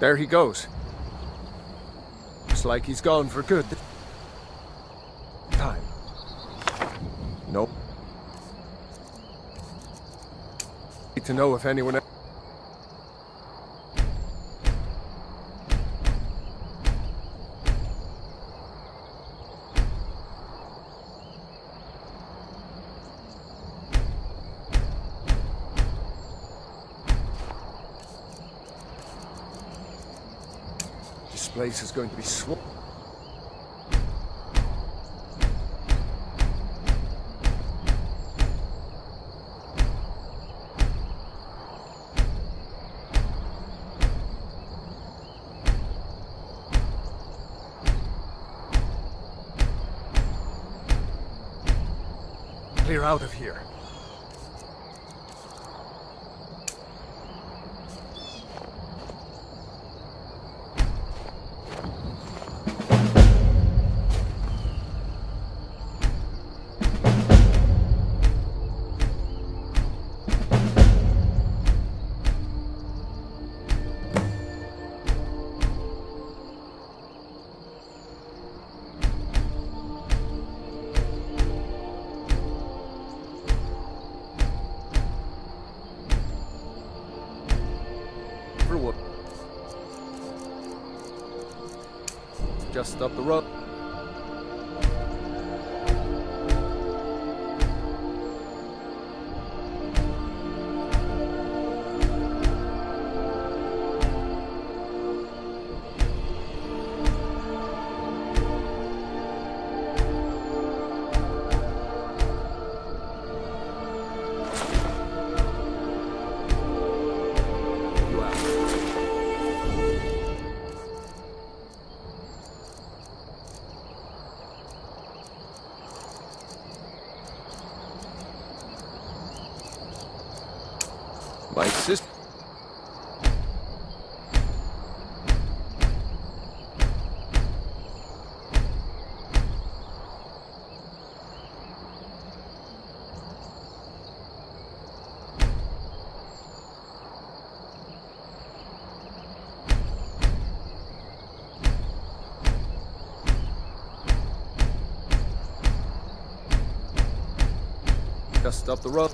There he goes. Looks like he's gone for good. Time. Nope. Need to know if anyone else. This place is going to be swamped. Clear out of here. Just up the road. My sister. Just up the road.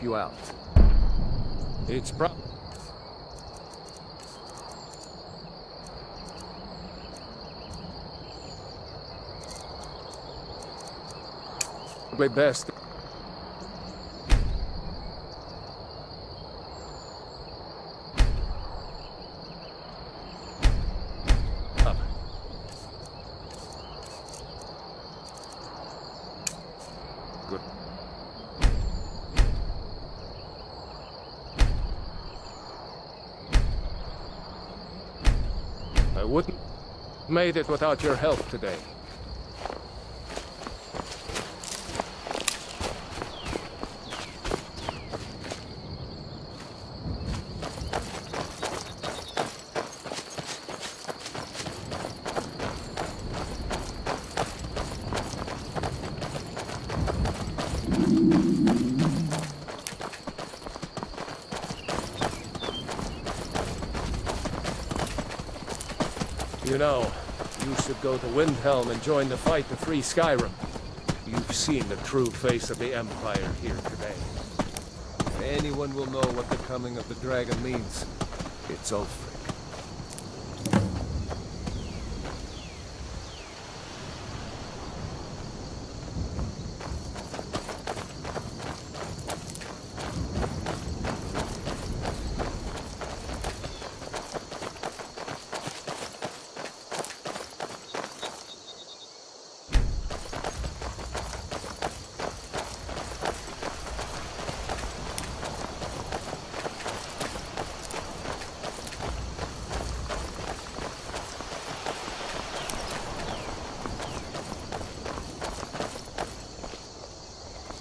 You out. It's probably best. Good. I wouldn't have made it without your help today. You know, you should go to Windhelm and join the fight to free Skyrim. You've seen the true face of the Empire here today. If anyone will know what the coming of the dragon means, it's Ulfric.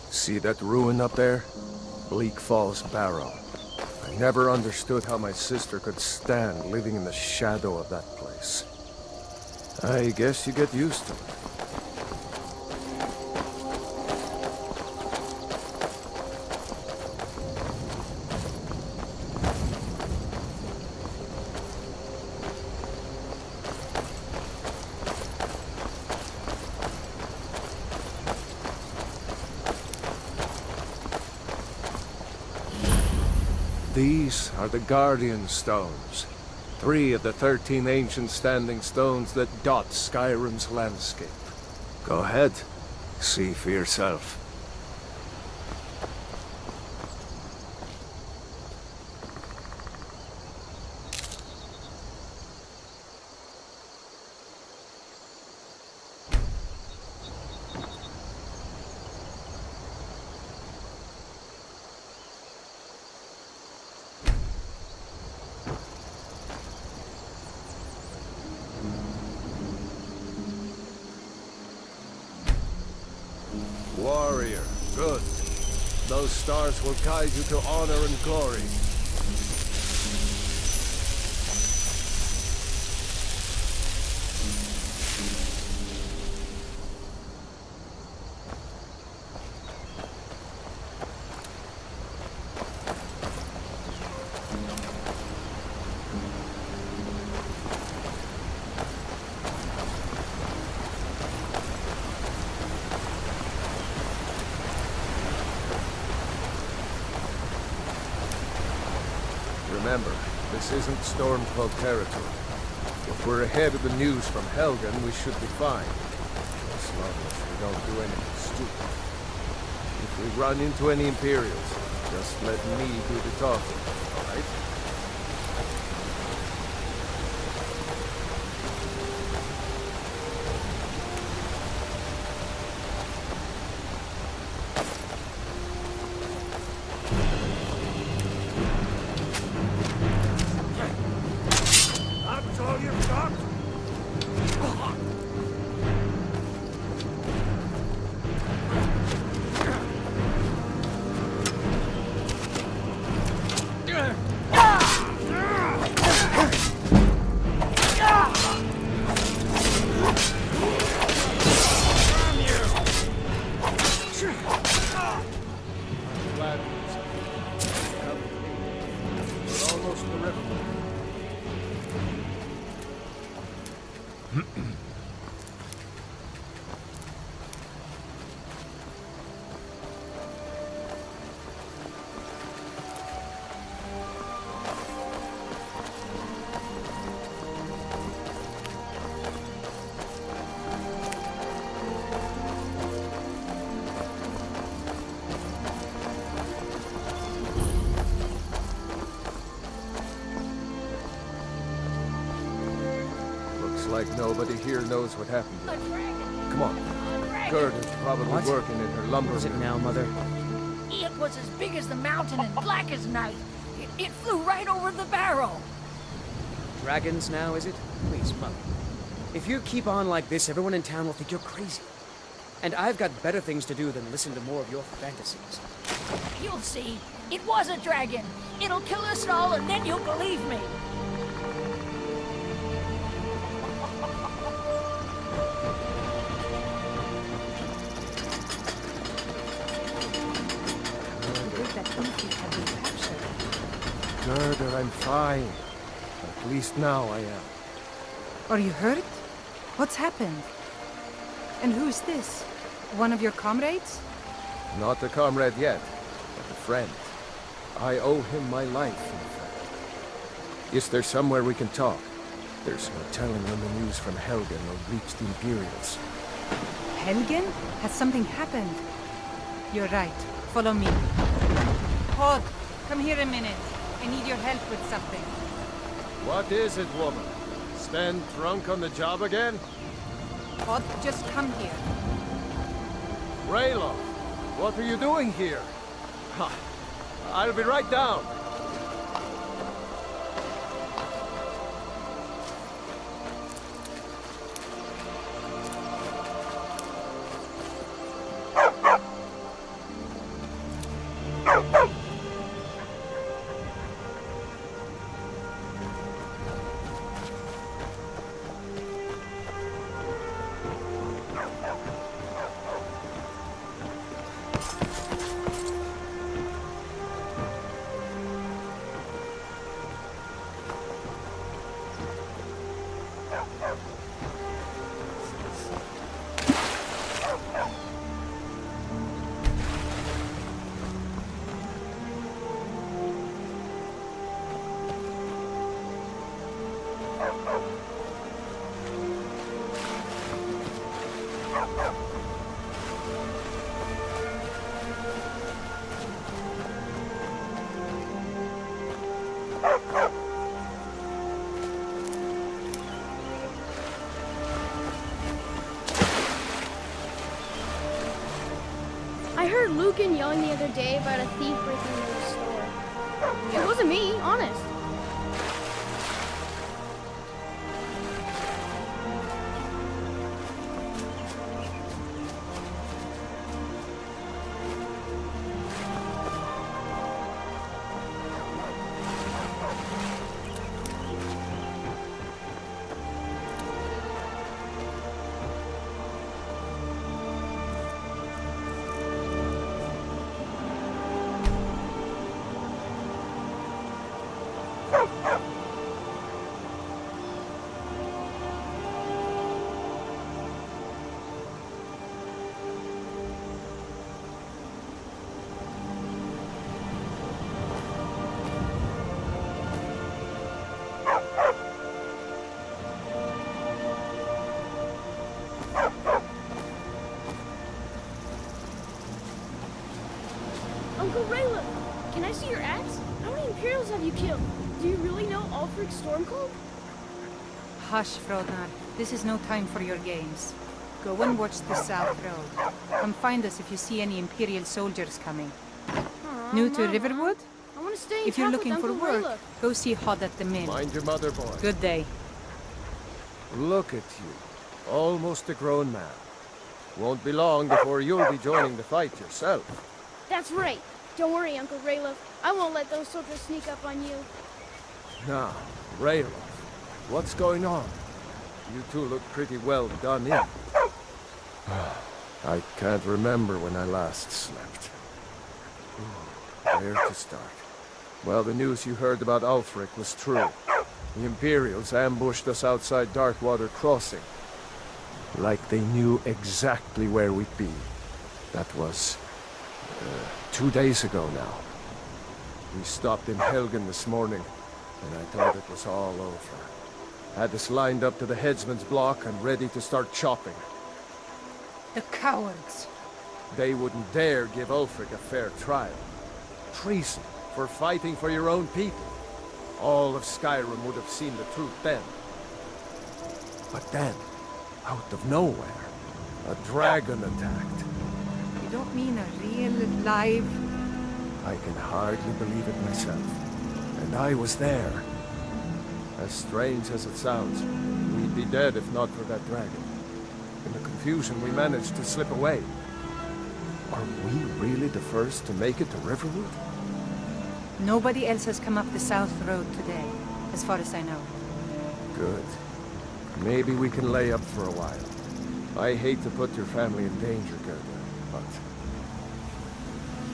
See that ruin up there? Bleak Falls Barrow. I never understood how my sister could stand living in the shadow of that place. I guess you get used to it. These are the Guardian Stones. 3 of the 13 ancient standing stones that dot Skyrim's landscape. Go ahead, see for yourself. Warrior, good. Those stars will guide you to honor and glory. Remember, this isn't Stormcloak territory. If we're ahead of the news from Helgen, we should be fine. As long as we don't do anything stupid. If we run into any Imperials, just let me do the talking, alright? Like nobody here knows what happened yet. Come on. Gerd is probably working in her lumber What is it mill. now, Mother? It was as big as the mountain and black as night. It flew right over the barrel. Dragons now, is it? Please, Mother. If you keep on like this, everyone in town will think you're crazy. And I've got better things to do than listen to more of your fantasies. You'll see. It was a dragon. It'll kill us all, and then you'll believe me. Gerda, I'm fine. At least now I am. Are you hurt? What's happened? And who's this? One of your comrades? Not a comrade yet, but a friend. I owe him my life, in fact. Is there somewhere we can talk? There's no telling when the news from Helgen will reach the Imperials. Helgen? Has something happened? You're right. Follow me. Hod, come here a minute. I need your help with something. What is it, woman? Stand drunk on the job again? Hod, just come here. Raylo, what are you doing here? Ha, I'll be right down. fucking yelling the other day about a thief breaking into the store. It wasn't me, honest. Uncle Rayla, can I see your axe? How many Imperials have you killed? Do you really know Ulfric's Stormcloak? Hush, Frodnar. This is no time for your games. Go and watch the South Road. Come find us if you see any Imperial soldiers coming. Aw, New to Mama. Riverwood? I want to stay in If you're town looking with for Uncle work, Rayla. go see Hod at the mill. Mind your mother, boy. Good day. Look at you. Almost a grown man. Won't be long before you'll be joining the fight yourself. That's right. Don't worry, Uncle Rayla. I won't let those soldiers sneak up on you. Now, Rayloff, what's going on? You two look pretty well done in. I can't remember when I last slept. Where to start? Well, the news you heard about Ulfric was true. The Imperials ambushed us outside Darkwater Crossing. Like they knew exactly where we'd be. That was 2 days ago now. We stopped in Helgen this morning, and I thought it was all over. Had us lined up to the headsman's block and ready to start chopping. The cowards. They wouldn't dare give Ulfric a fair trial. Treason for fighting for your own people. All of Skyrim would have seen the truth then. But then, out of nowhere, a dragon attacked. You don't mean a real, live... I can hardly believe it myself. And I was there. As strange as it sounds, we'd be dead if not for that dragon. In the confusion, we managed to slip away. Are we really the first to make it to Riverwood? Nobody else has come up the South Road today, as far as I know. Good. Maybe we can lay up for a while. I hate to put your family in danger, Gerda, but...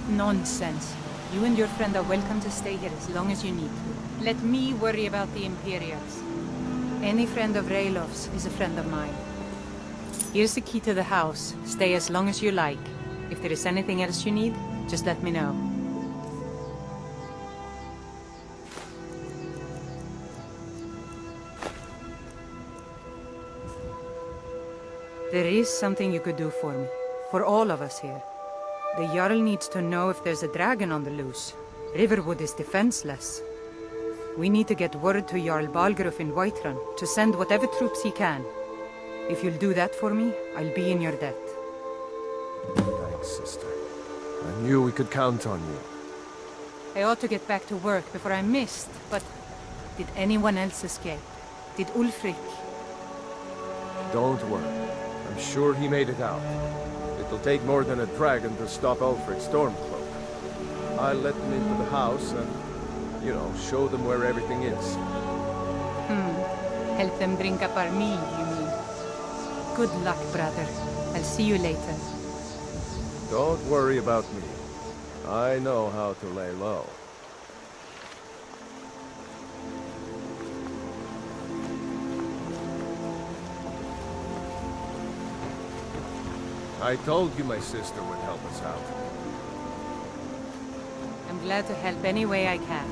Nonsense. You and your friend are welcome to stay here as long as you need to. Let me worry about the Imperials. Any friend of Rayloff's is a friend of mine. Here's the key to the house. Stay as long as you like. If there is anything else you need, just let me know. There is something you could do for me. For all of us here. The Jarl needs to know if there's a dragon on the loose. Riverwood is defenseless. We need to get word to Jarl Balgruuf in Whiterun to send whatever troops he can. If you'll do that for me, I'll be in your debt. Thanks, sister. I knew we could count on you. I ought to get back to work before I missed, but... Did anyone else escape? Did Ulfric? Don't worry. I'm sure he made it out. It'll take more than a dragon to stop Ulfric's Stormcloak. I'll let them into the house and, you know, show them where everything is. Help them drink up our mead, you mean? Good luck, brother. I'll see you later. Don't worry about me. I know how to lay low. I told you my sister would help us out. I'm glad to help any way I can.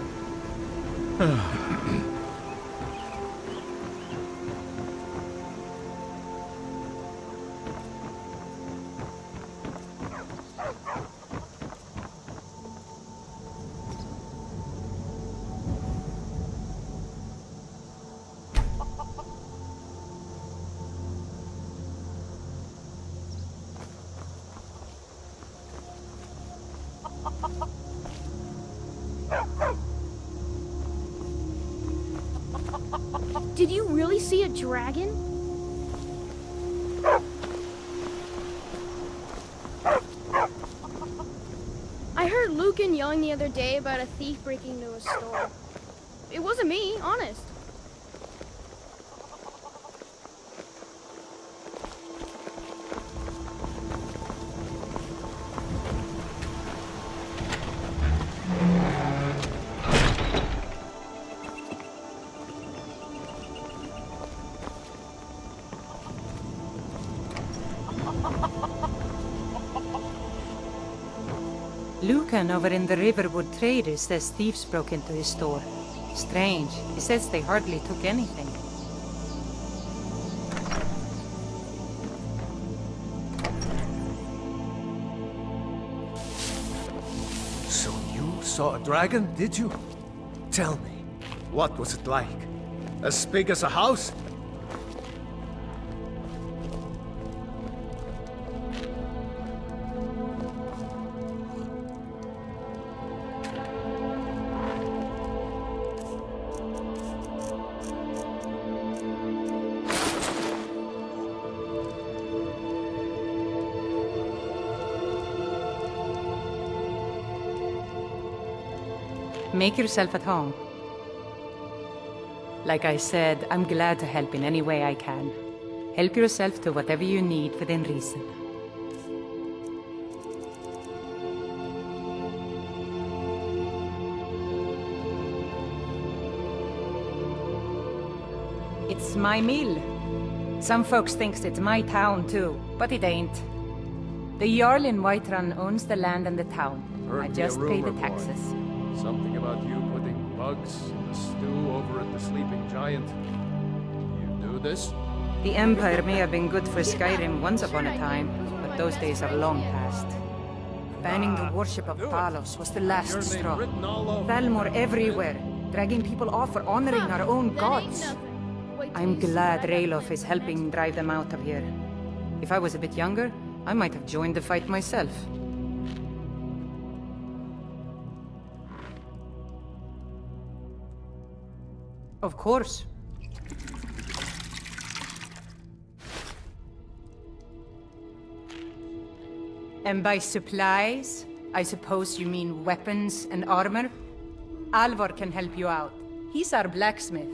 Did you really see a dragon? I heard Lucan yelling the other day about a thief breaking into a store. It wasn't me, honest. Lucan over in the Riverwood Trader says thieves broke into his store. Strange. He says they hardly took anything. So you saw a dragon, did you? Tell me, what was it like? As big as a house? Make yourself at home. Like I said, I'm glad to help in any way I can. Help yourself to whatever you need within reason. It's my mill. Some folks thinks it's my town too, but it ain't. The Jarl in Whiterun owns the land and the town. Heard I me a just pay the rumor, boy. taxes. Something about you putting bugs in the stew over at the Sleeping Giant. You do this? The Empire may have been good for Skyrim once upon a time, but those days are long past. Banning the worship of Talos was the last Your name straw. written all over. Thalmor everywhere, dragging people off for honoring our own gods. I'm glad Ralof is helping drive them out of here. If I was a bit younger, I might have joined the fight myself. Of course. And by supplies, I suppose you mean weapons and armor? Alvor can help you out. He's our blacksmith.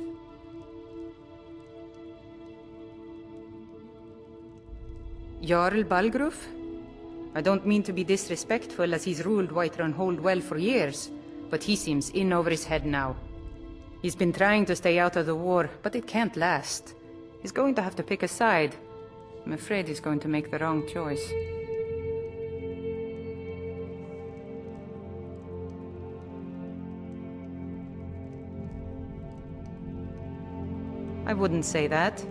Jarl Balgruuf? I don't mean to be disrespectful as he's ruled Whiterun Hold well for years, but he seems in over his head now. He's been trying to stay out of the war, but it can't last. He's going to have to pick a side. I'm afraid he's going to make the wrong choice. I wouldn't say that.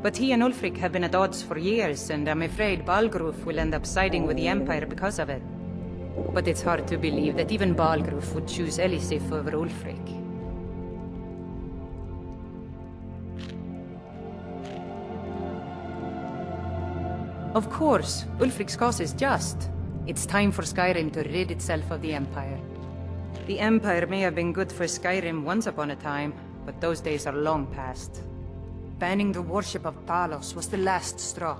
But he and Ulfric have been at odds for years, and I'm afraid Balgruuf will end up siding with the Empire because of it. But it's hard to believe that even Balgruuf would choose Elisif over Ulfric. Of course, Ulfric's cause is just. It's time for Skyrim to rid itself of the Empire. The Empire may have been good for Skyrim once upon a time, but those days are long past. Banning the worship of Talos was the last straw.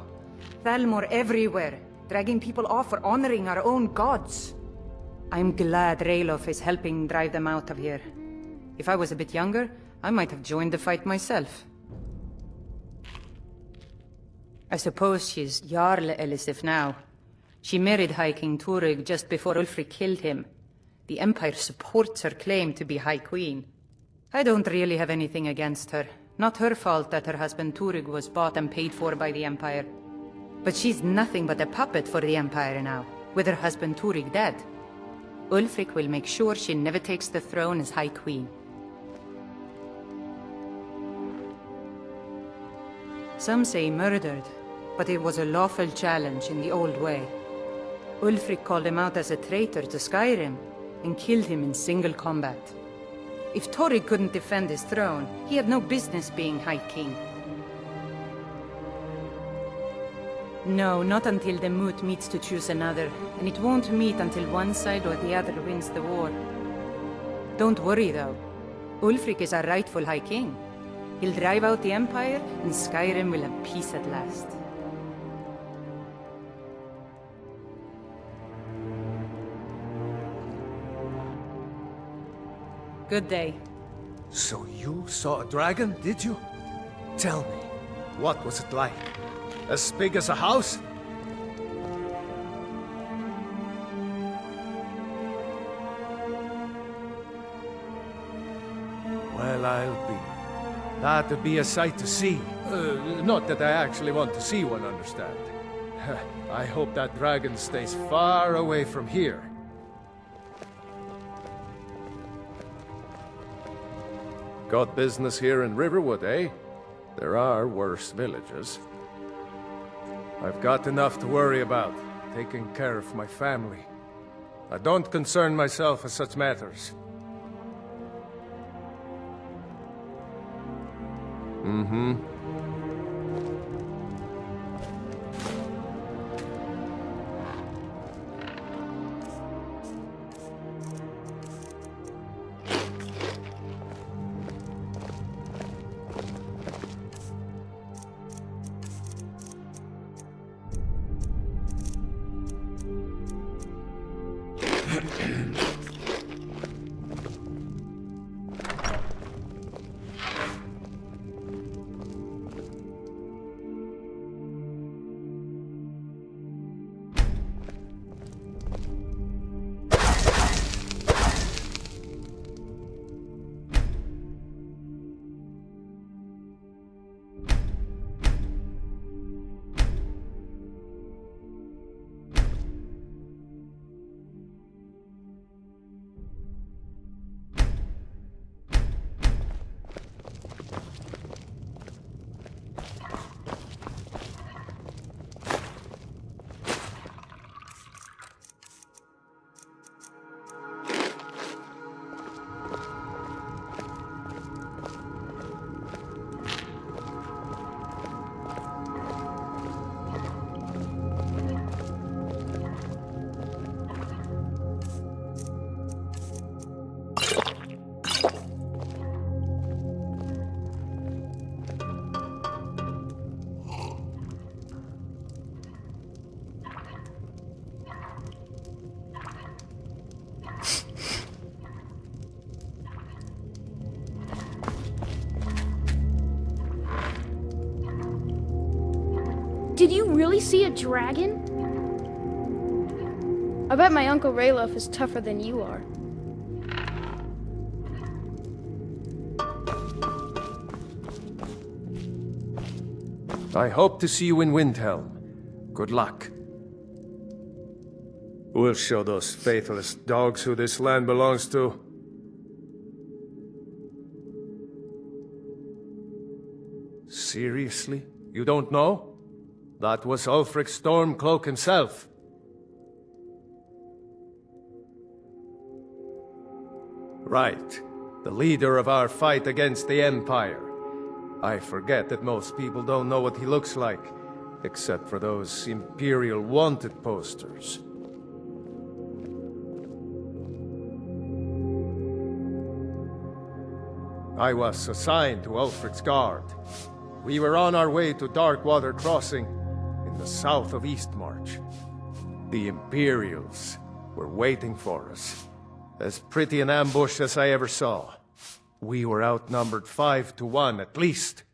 Thalmor everywhere, dragging people off for honoring our own gods. I'm glad Ralof is helping drive them out of here. If I was a bit younger, I might have joined the fight myself. I suppose she's Jarl Elisif now. She married High King Thur just before Ulfric killed him. The Empire supports her claim to be High Queen. I don't really have anything against her. Not her fault that her husband Thur was bought and paid for by the Empire. But she's nothing but a puppet for the Empire now, with her husband Thur dead. Ulfric will make sure she never takes the throne as High Queen. Some say murdered, but it was a lawful challenge in the old way. Ulfric called him out as a traitor to Skyrim, and killed him in single combat. If Torrig couldn't defend his throne, he had no business being High King. No, not until the moot meets to choose another, and it won't meet until one side or the other wins the war. Don't worry, though. Ulfric is our rightful High King. He'll drive out the Empire, and Skyrim will have peace at last. Good day. So you saw a dragon, did you? Tell me, what was it like? As big as a house? Well, I'll be. That'd be a sight to see. Not that I actually want to see one, understand. I hope that dragon stays far away from here. Got business here in Riverwood, eh? There are worse villages. I've got enough to worry about, taking care of my family. I don't concern myself with such matters. Mm-hmm. Did you really see a dragon? I bet my Uncle Ralof is tougher than you are. I hope to see you in Windhelm. Good luck. We'll show those faithless dogs who this land belongs to. Seriously? You don't know? That was Ulfric Stormcloak himself. Right. The leader of our fight against the Empire. I forget that most people don't know what he looks like, except for those Imperial wanted posters. I was assigned to Ulfric's guard. We were on our way to Darkwater Crossing, in the south of Eastmarch. The Imperials were waiting for us. As pretty an ambush as I ever saw. We were outnumbered 5 to 1 at least.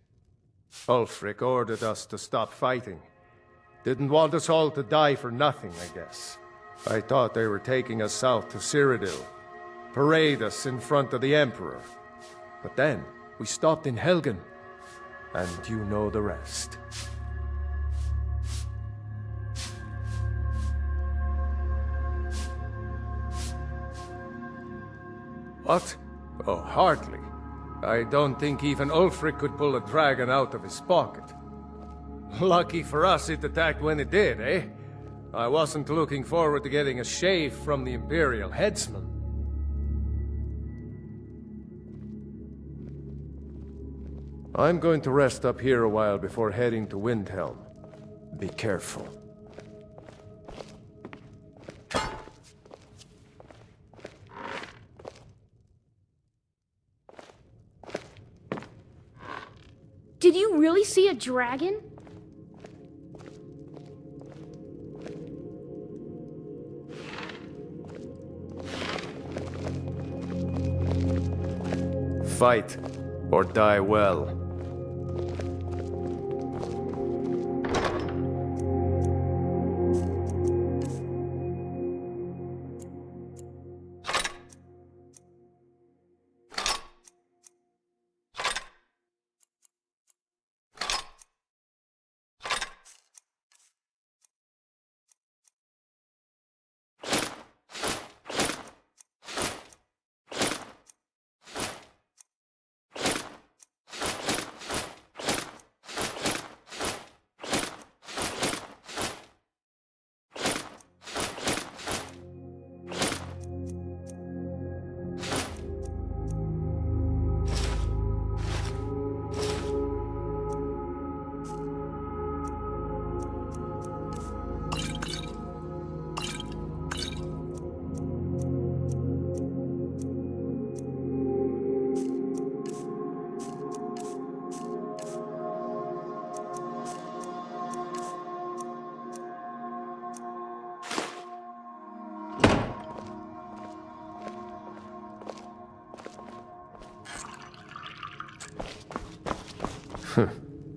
Ulfric ordered us to stop fighting. Didn't want us all to die for nothing, I guess. I thought they were taking us south to Cyrodiil. Parade us in front of the Emperor. But then, we stopped in Helgen. And you know the rest. What? Oh, hardly. I don't think even Ulfric could pull a dragon out of his pocket. Lucky for us it attacked when it did, eh? I wasn't looking forward to getting a shave from the Imperial headsman. I'm going to rest up here a while before heading to Windhelm. Be careful. Did you really see a dragon? Fight, or die well.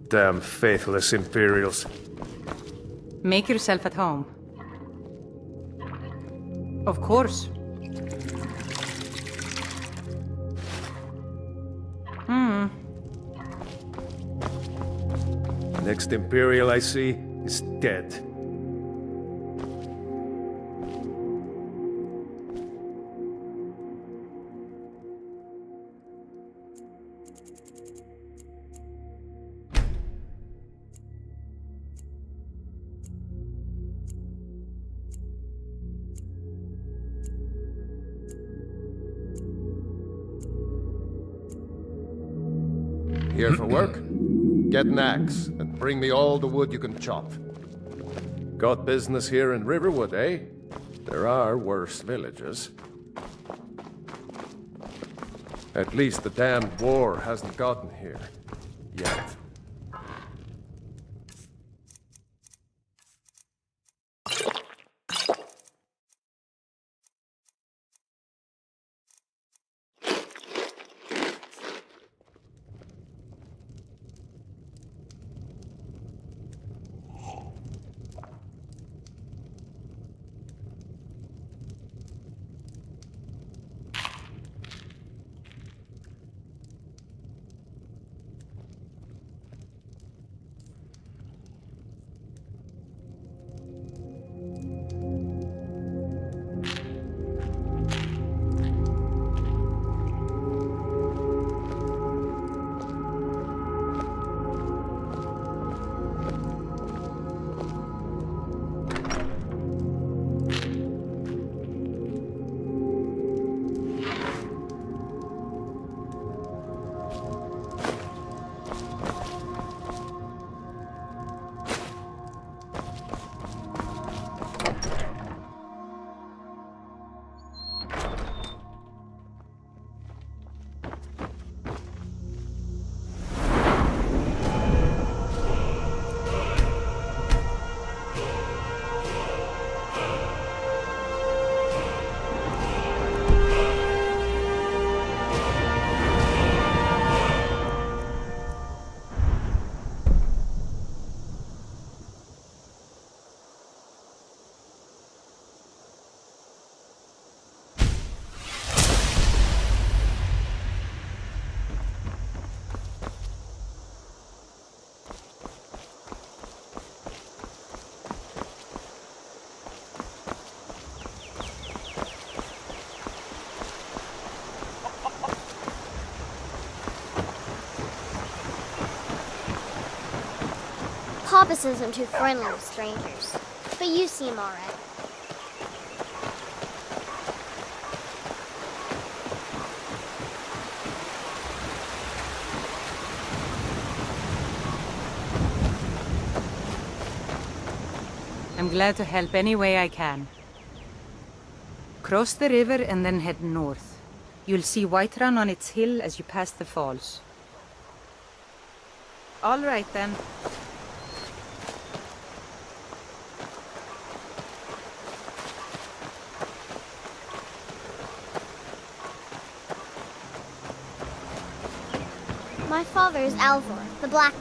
Damn faithless Imperials. Make yourself at home. Of course. Next Imperial I see is dead. Here for work? Get an axe, and bring me all the wood you can chop. Got business here in Riverwood, eh? There are worse villages. At least the damned war hasn't gotten here. Yet. Papas isn't too friendly with strangers, but you seem alright. I'm glad to help any way I can. Cross the river and then head north. You'll see Whiterun on its hill as you pass the falls. All right, then. My father is Alvor, the Black.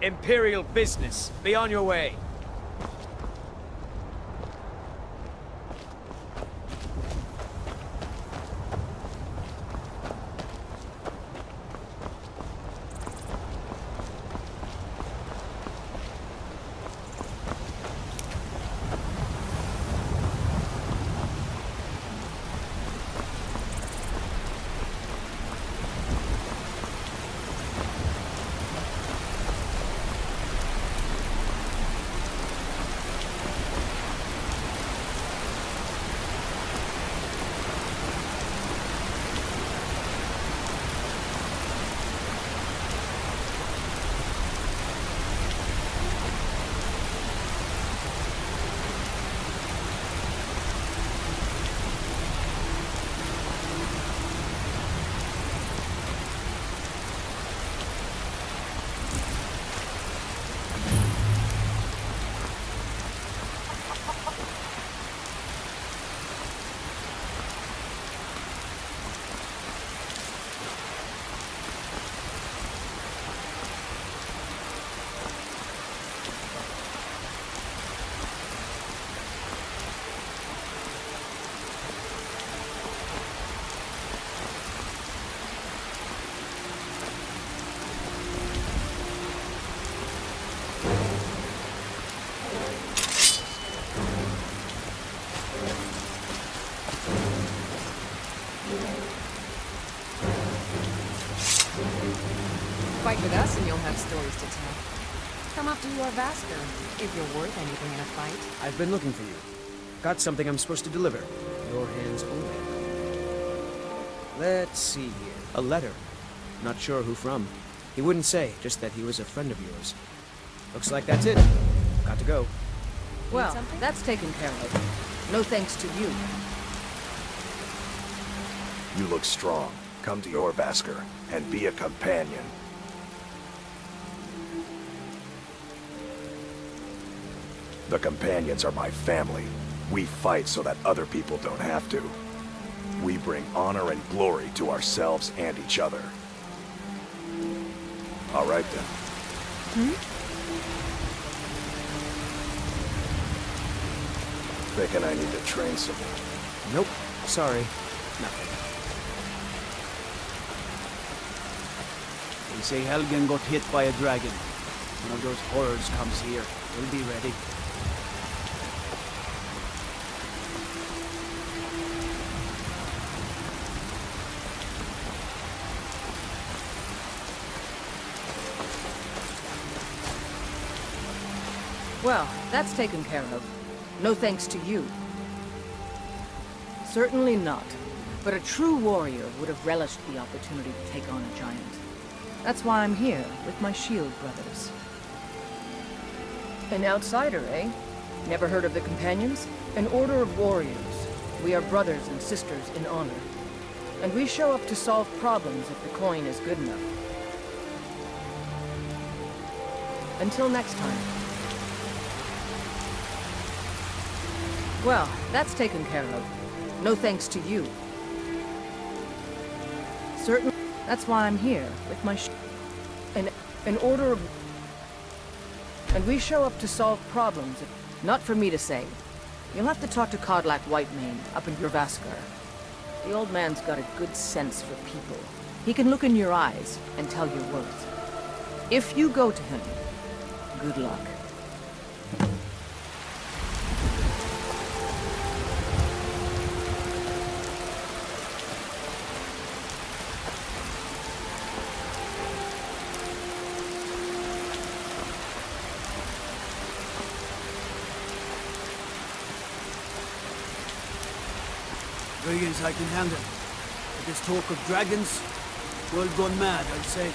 Imperial business. Be on your way. Fight with us and you'll have stories to tell. Come up to your Vasker, if you're worth anything in a fight. I've been looking for you. Got something I'm supposed to deliver. Your hands only. Let's see here. A letter. Not sure who from. He wouldn't say, just that he was a friend of yours. Looks like that's it. Got to go. Well, something? that's taken care of. No thanks to you. You look strong. Come to your Vasker and be a companion. The companions are my family. We fight so that other people don't have to. We bring honor and glory to ourselves and each other. All right then. Thinking I need to train some more. Nope. Sorry. Nothing. They say Helgen got hit by a dragon. One of those horrors comes here. We'll be ready. Well, that's taken care of. No thanks to you. Certainly not. But a true warrior would have relished the opportunity to take on a giant. That's why I'm here, with my shield brothers. An outsider, eh? Never heard of the Companions? An order of warriors. We are brothers and sisters in honor. And we show up to solve problems if the coin is good enough. Until next time. Well, that's taken care of. No thanks to you. Certainly, that's why I'm here, with my an order of... And we show up to solve problems. Not for me to say. You'll have to talk to Kodlak Whitemane up in Jorvaskar. The old man's got a good sense for people. He can look in your eyes and tell your worth. If you go to him, good luck. Dragons I can handle. But this talk of dragons, world gone mad, I'd say.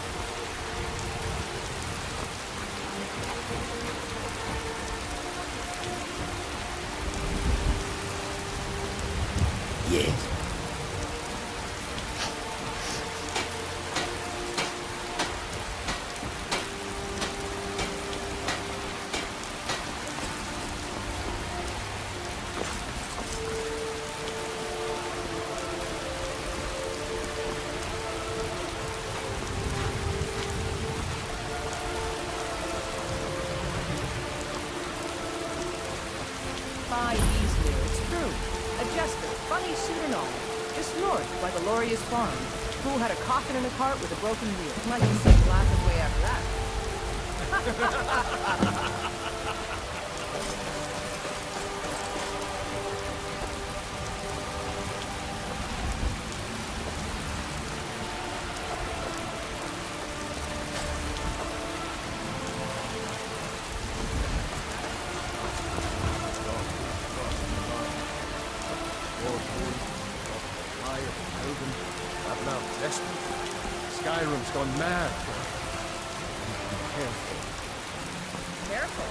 Yes. Farm. Fool had a coffin in a cart with a broken wheel. I'd like to see him laugh his way after that. Skyrim's gone mad. Careful. Careful.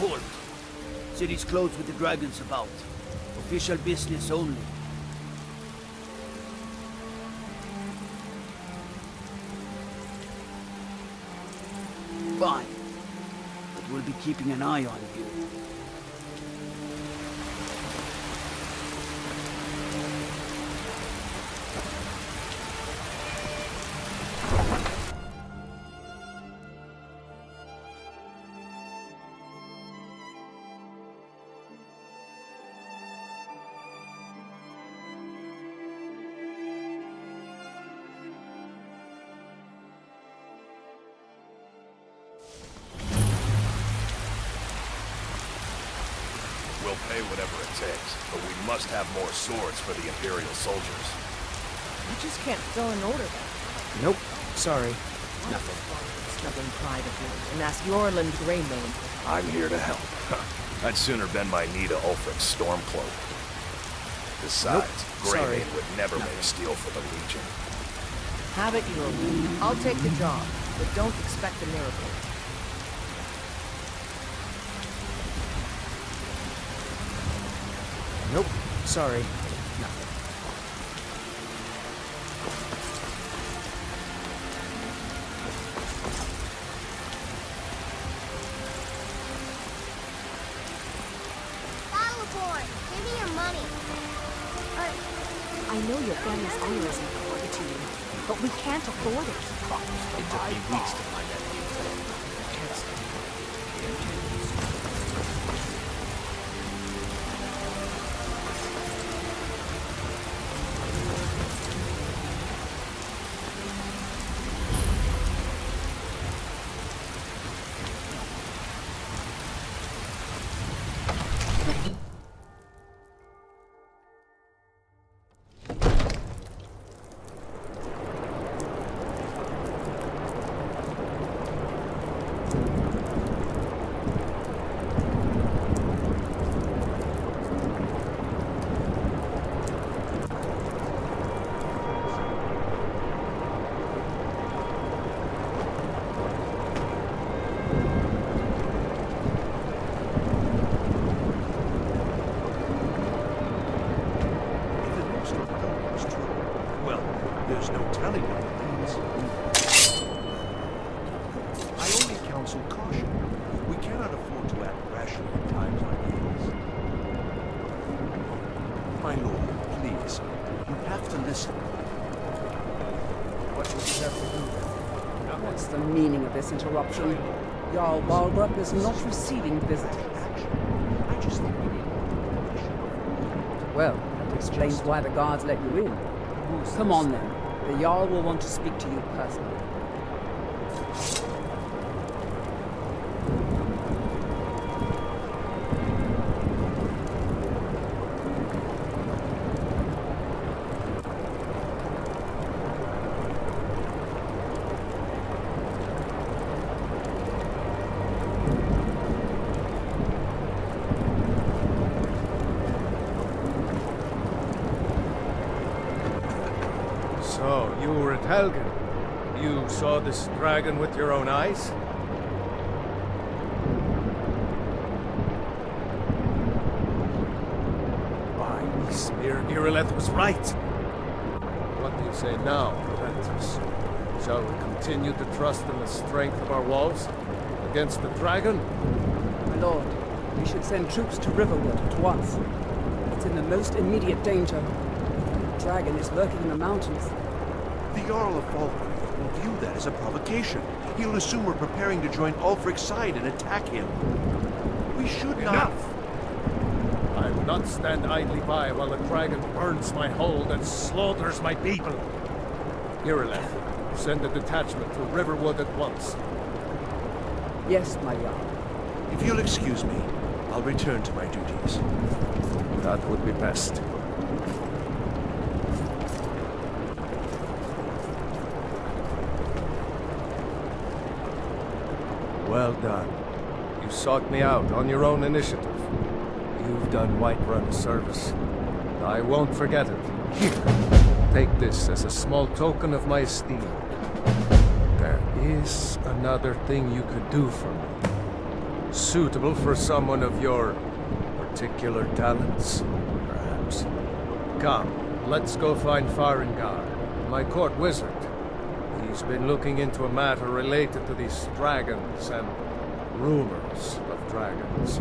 Halt. City's closed with the dragons about. Official business only. Fine. But we'll be keeping an eye on you. We'll pay whatever it takes, but we must have more swords for the Imperial soldiers. You just can't fill an order then. Nope. Sorry. Nothing. Stubborn pride of yours, and ask Yorland Greymane. I'm here to help. I'd sooner bend my knee to Ulfric's Stormcloak. Besides, Sorry. Greymane would never make steel for the Legion. Have it your way. I'll take the job, but don't expect a miracle. Nope. Sorry. Nothing. Battleborn, give me your money. I know your family's honor is important to you, but we can't afford it. It took me weeks to find that new thing. What's the meaning of this interruption? Jarl Balgruuf is not receiving visitors. Well, that explains why the guards let you in. Come on then. The Jarl will want to speak to you personally. So, you were at Helgen. You saw this dragon with your own eyes? By Ysmir, Irileth was right. What do you say now, Preventers? Shall we continue to trust in the strength of our walls against the dragon? My lord, we should send troops to Riverwood at once. It's in the most immediate danger. The dragon is lurking in the mountains. The Jarl of Balgruuf will view that as a provocation. He'll assume we're preparing to join Ulfric's side and attack him. We should not... Enough! I'll not stand idly by while the dragon burns my hold and slaughters my people. Irileth, send a detachment to Riverwood at once. Yes, my Jarl. If you'll excuse me, I'll return to my duties. That would be best. Well done. You sought me out on your own initiative. You've done Whiterun a service. I won't forget it. Here, take this as a small token of my esteem. There is another thing you could do for me. Suitable for someone of your particular talents, perhaps. Come, let's go find Farengar, my court wizard. He's been looking into a matter related to these dragons and rumors of dragons.